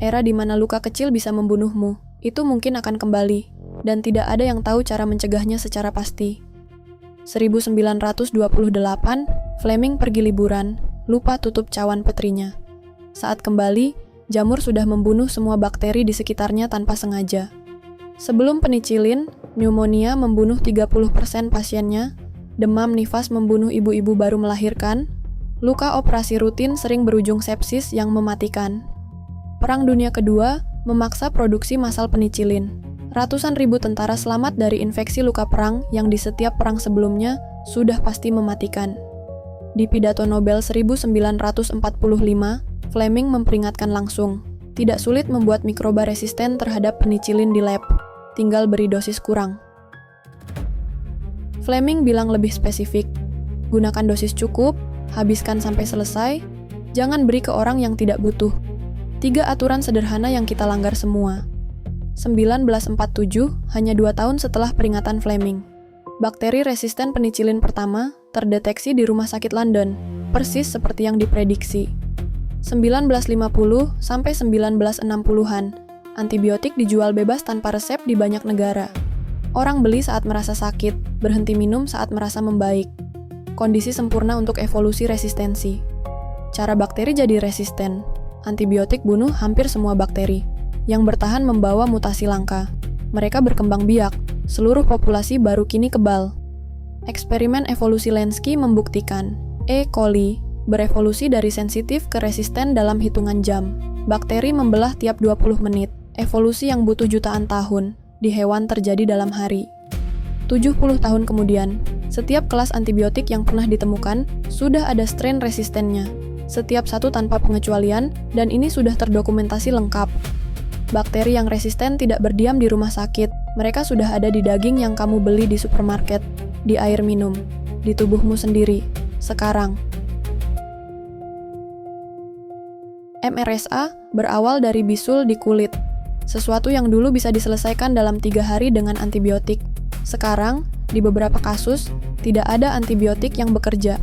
Era di mana luka kecil bisa membunuhmu, itu mungkin akan kembali, dan tidak ada yang tahu cara mencegahnya secara pasti. 1928, Fleming pergi liburan, lupa tutup cawan petrinya. Saat kembali, jamur sudah membunuh semua bakteri di sekitarnya tanpa sengaja. Sebelum penicillin, pneumonia membunuh 30% pasiennya, demam nifas membunuh ibu-ibu baru melahirkan, luka operasi rutin sering berujung sepsis yang mematikan. Perang Dunia Kedua memaksa produksi massal penicillin. Ratusan ribu tentara selamat dari infeksi luka perang yang di setiap perang sebelumnya sudah pasti mematikan. Di pidato Nobel 1945, Fleming memperingatkan langsung, tidak sulit membuat mikroba resisten terhadap penicillin di lab, tinggal beri dosis kurang. Fleming bilang lebih spesifik, gunakan dosis cukup, habiskan sampai selesai, jangan beri ke orang yang tidak butuh. 3 aturan sederhana yang kita langgar semua. 1947, hanya 2 tahun setelah peringatan Fleming. Bakteri resisten penicillin pertama terdeteksi di Rumah Sakit London, persis seperti yang diprediksi. 1950 sampai 1960-an, antibiotik dijual bebas tanpa resep di banyak negara. Orang beli saat merasa sakit, berhenti minum saat merasa membaik. Kondisi sempurna untuk evolusi resistensi. Cara bakteri jadi resisten. Antibiotik bunuh hampir semua bakteri. Yang bertahan membawa mutasi langka. Mereka berkembang biak. Seluruh populasi baru kini kebal. Eksperimen evolusi Lenski membuktikan E. coli berevolusi dari sensitif ke resisten dalam hitungan jam. Bakteri membelah tiap 20 menit. Evolusi yang butuh jutaan tahun. Di hewan terjadi dalam hari. 70 tahun kemudian, setiap kelas antibiotik yang pernah ditemukan sudah ada strain resistennya. Setiap satu tanpa pengecualian, dan ini sudah terdokumentasi lengkap. Bakteri yang resisten tidak berdiam di rumah sakit. Mereka sudah ada di daging yang kamu beli di supermarket, di air minum, di tubuhmu sendiri, sekarang. MRSA berawal dari bisul di kulit. Sesuatu yang dulu bisa diselesaikan dalam 3 hari dengan antibiotik. Sekarang, di beberapa kasus, tidak ada antibiotik yang bekerja.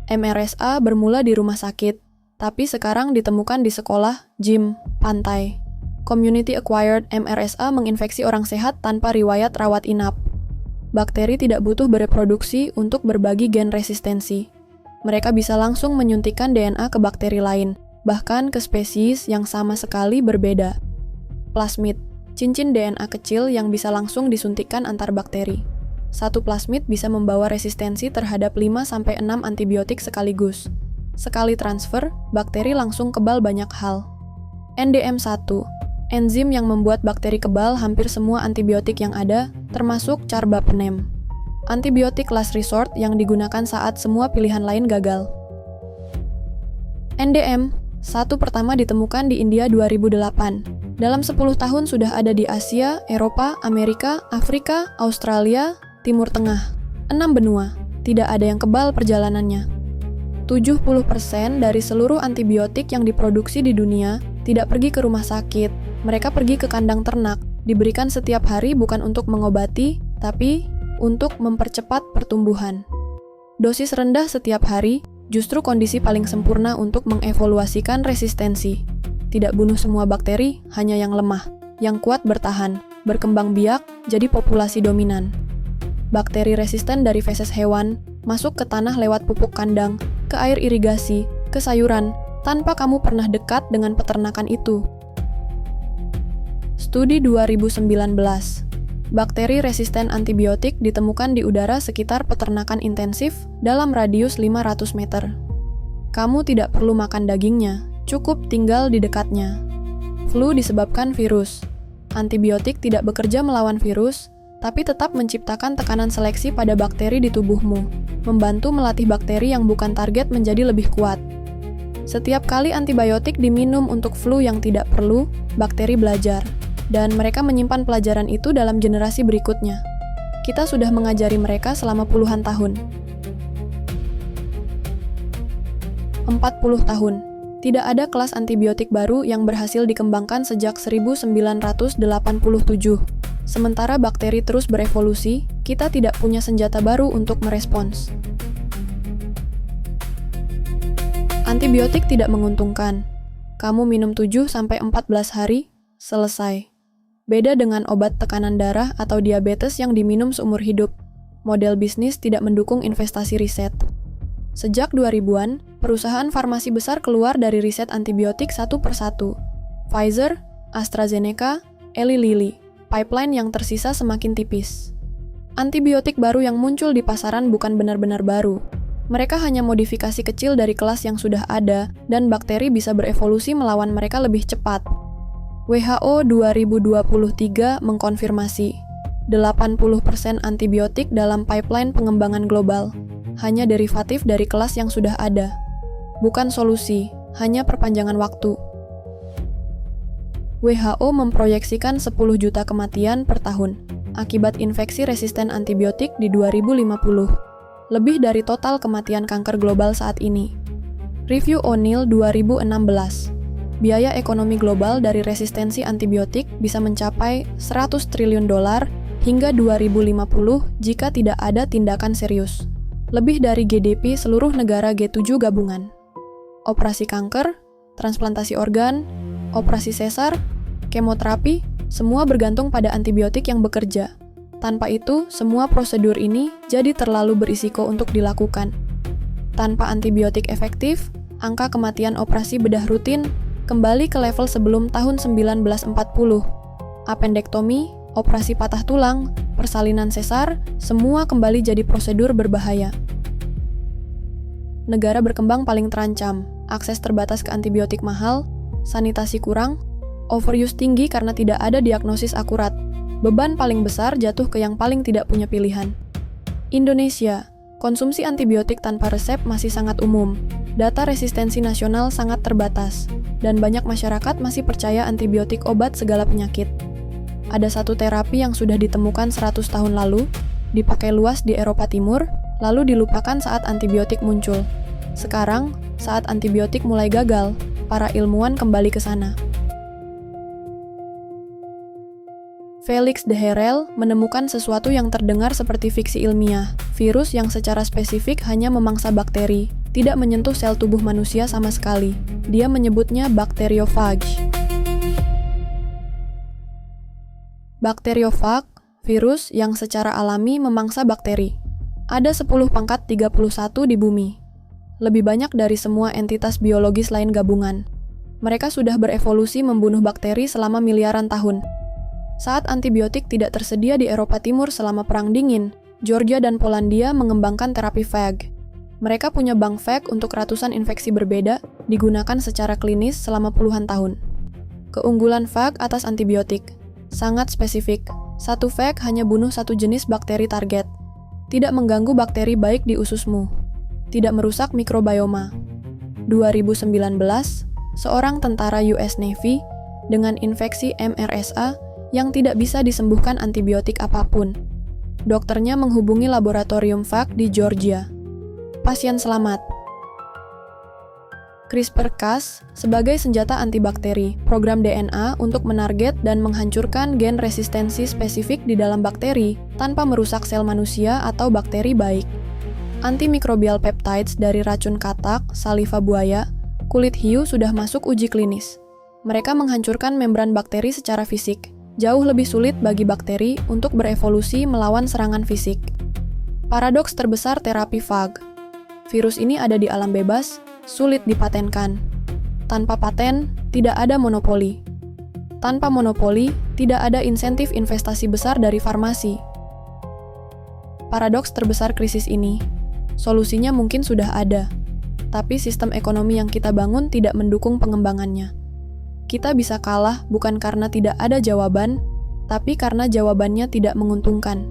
MRSA bermula di rumah sakit, tapi sekarang ditemukan di sekolah, gym, pantai. Community-acquired MRSA menginfeksi orang sehat tanpa riwayat rawat inap. Bakteri tidak butuh bereproduksi untuk berbagi gen resistensi. Mereka bisa langsung menyuntikkan DNA ke bakteri lain, bahkan ke spesies yang sama sekali berbeda. Plasmid, cincin DNA kecil yang bisa langsung disuntikkan antar bakteri. Satu plasmid bisa membawa resistensi terhadap 5-6 antibiotik sekaligus. Sekali transfer, bakteri langsung kebal banyak hal. NDM1, enzim yang membuat bakteri kebal hampir semua antibiotik yang ada, termasuk carbapenem. Antibiotik last resort yang digunakan saat semua pilihan lain gagal. NDM1 pertama ditemukan di India 2008. Dalam 10 tahun sudah ada di Asia, Eropa, Amerika, Afrika, Australia, Timur Tengah. 6 benua, tidak ada yang kebal perjalanannya. 70% dari seluruh antibiotik yang diproduksi di dunia tidak pergi ke rumah sakit. Mereka pergi ke kandang ternak, diberikan setiap hari bukan untuk mengobati, tapi untuk mempercepat pertumbuhan. Dosis rendah setiap hari justru kondisi paling sempurna untuk mengevaluasikan resistensi. Tidak bunuh semua bakteri, hanya yang lemah. Yang kuat bertahan, berkembang biak, jadi populasi dominan. Bakteri resisten dari feses hewan masuk ke tanah lewat pupuk kandang, ke air irigasi, ke sayuran, tanpa kamu pernah dekat dengan peternakan itu. Studi 2019. Bakteri resisten antibiotik ditemukan di udara sekitar peternakan intensif dalam radius 500 meter. Kamu tidak perlu makan dagingnya, cukup tinggal di dekatnya. Flu disebabkan virus. Antibiotik tidak bekerja melawan virus, tapi tetap menciptakan tekanan seleksi pada bakteri di tubuhmu, membantu melatih bakteri yang bukan target menjadi lebih kuat. Setiap kali antibiotik diminum untuk flu yang tidak perlu, bakteri belajar, dan mereka menyimpan pelajaran itu dalam generasi berikutnya. Kita sudah mengajari mereka selama puluhan tahun. 40 tahun. Tidak ada kelas antibiotik baru yang berhasil dikembangkan sejak 1987. Sementara bakteri terus berevolusi, kita tidak punya senjata baru untuk merespons. Antibiotik tidak menguntungkan. Kamu minum 7-14 hari, selesai. Beda dengan obat tekanan darah atau diabetes yang diminum seumur hidup. Model bisnis tidak mendukung investasi riset. Sejak 2000-an, perusahaan farmasi besar keluar dari riset antibiotik satu persatu. Pfizer, AstraZeneca, Eli Lilly. Pipeline yang tersisa semakin tipis. Antibiotik baru yang muncul di pasaran bukan benar-benar baru. Mereka hanya modifikasi kecil dari kelas yang sudah ada, dan bakteri bisa berevolusi melawan mereka lebih cepat. WHO 2023 mengkonfirmasi 80% antibiotik dalam pipeline pengembangan global hanya derivatif dari kelas yang sudah ada. Bukan solusi, hanya perpanjangan waktu. WHO memproyeksikan 10 juta kematian per tahun akibat infeksi resisten antibiotik di 2050, lebih dari total kematian kanker global saat ini. Review O'Neill 2016. Biaya ekonomi global dari resistensi antibiotik bisa mencapai $100 triliun hingga 2050 jika tidak ada tindakan serius. Lebih dari GDP seluruh negara G7 gabungan. Operasi kanker, transplantasi organ, operasi sesar, kemoterapi, semua bergantung pada antibiotik yang bekerja. Tanpa itu, semua prosedur ini jadi terlalu berisiko untuk dilakukan. Tanpa antibiotik efektif, angka kematian operasi bedah rutin kembali ke level sebelum tahun 1940. Apendektomi, operasi patah tulang, persalinan sesar, semua kembali jadi prosedur berbahaya. Negara berkembang paling terancam, akses terbatas ke antibiotik mahal, sanitasi kurang, overuse tinggi karena tidak ada diagnosis akurat. Beban paling besar jatuh ke yang paling tidak punya pilihan. Indonesia, konsumsi antibiotik tanpa resep masih sangat umum. Data resistensi nasional sangat terbatas, dan banyak masyarakat masih percaya antibiotik obat segala penyakit. Ada satu terapi yang sudah ditemukan 100 tahun lalu, dipakai luas di Eropa Timur, lalu dilupakan saat antibiotik muncul. Sekarang, saat antibiotik mulai gagal, para ilmuwan kembali ke sana. Felix de Herel menemukan sesuatu yang terdengar seperti fiksi ilmiah, virus yang secara spesifik hanya memangsa bakteri, tidak menyentuh sel tubuh manusia sama sekali. Dia menyebutnya bakteriofag. Bakteriofag, virus yang secara alami memangsa bakteri. Ada 10 pangkat 31 di bumi. Lebih banyak dari semua entitas biologis lain gabungan. Mereka sudah berevolusi membunuh bakteri selama miliaran tahun. Saat antibiotik tidak tersedia di Eropa Timur selama Perang Dingin, Georgia dan Polandia mengembangkan terapi phage. Mereka punya bank phage untuk ratusan infeksi berbeda, digunakan secara klinis selama puluhan tahun. Keunggulan phage atas antibiotik sangat spesifik. Satu phage hanya bunuh satu jenis bakteri target. Tidak mengganggu bakteri baik di ususmu. Tidak merusak mikrobioma. 2019, seorang tentara US Navy dengan infeksi MRSA yang tidak bisa disembuhkan antibiotik apapun. Dokternya menghubungi laboratorium phage di Georgia. Pasien selamat. CRISPR-Cas sebagai senjata antibakteri, program DNA untuk menarget dan menghancurkan gen resistensi spesifik di dalam bakteri tanpa merusak sel manusia atau bakteri baik. Antimicrobial peptides dari racun katak, saliva buaya, kulit hiu sudah masuk uji klinis. Mereka menghancurkan membran bakteri secara fisik. Jauh lebih sulit bagi bakteri untuk berevolusi melawan serangan fisik. Paradoks terbesar terapi phage. Virus ini ada di alam bebas, sulit dipatenkan. Tanpa paten, tidak ada monopoli. Tanpa monopoli, tidak ada insentif investasi besar dari farmasi. Paradoks terbesar krisis ini, solusinya mungkin sudah ada, tapi sistem ekonomi yang kita bangun tidak mendukung pengembangannya. Kita bisa kalah bukan karena tidak ada jawaban, tapi karena jawabannya tidak menguntungkan.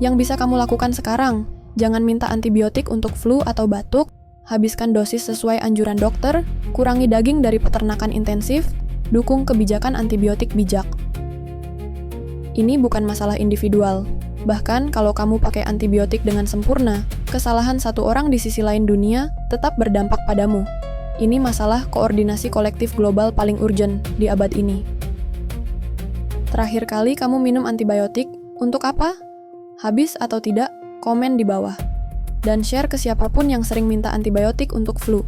Yang bisa kamu lakukan sekarang, jangan minta antibiotik untuk flu atau batuk, habiskan dosis sesuai anjuran dokter, kurangi daging dari peternakan intensif, dukung kebijakan antibiotik bijak. Ini bukan masalah individual. Bahkan kalau kamu pakai antibiotik dengan sempurna, kesalahan satu orang di sisi lain dunia tetap berdampak padamu. Ini masalah koordinasi kolektif global paling urgent di abad ini. Terakhir kali kamu minum antibiotik, untuk apa? Habis atau tidak? Komen di bawah. dan share ke siapapun yang sering minta antibiotik untuk flu.